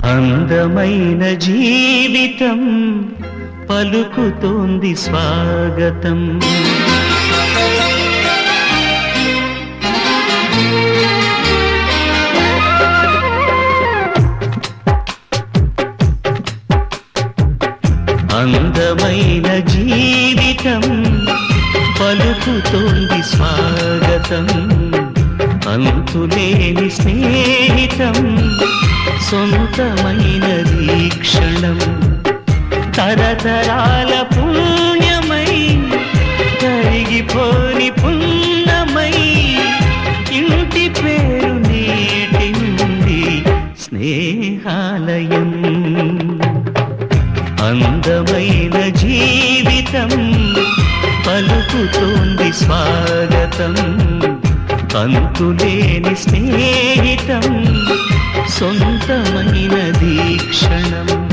అందమైన జీవితం పలుకుతోంది స్వాగతం. అందమైన జీవితం పలుకుతోంది స్వాగతం. అంతులేని స్నేహితం సొంతమైనది క్షణం. తరతరాల పుణ్యమై కరిగిపోని పుణ్యమై ఇంటి పేరు నీటి నుండి స్నేహాలయం. అందమైన జీవితం పలుకుతోంది స్వాగతం. అంతులేని స్నేహితం సొంతమైనది క్షణం.